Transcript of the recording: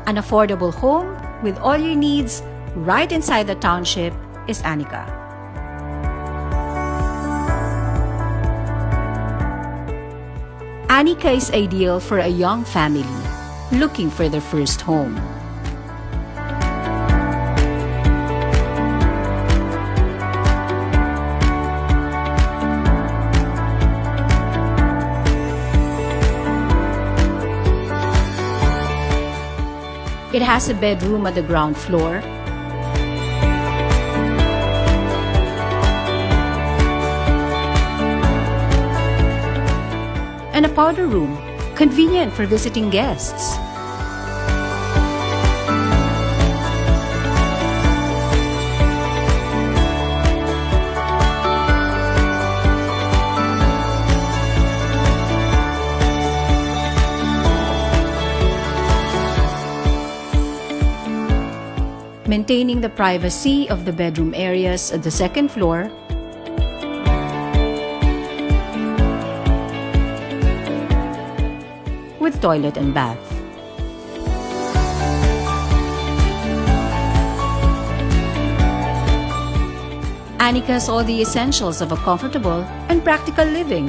An affordable home with all your needs right inside the township is ANICA. ANICA is ideal for a young family looking for their first home. It has a bedroom at the ground floor, and a powder room, convenient for visiting guests. Maintaining the privacy of the bedroom areas at the second floor, with toilet and bath. ANICA has all the essentials of a comfortable and practical living.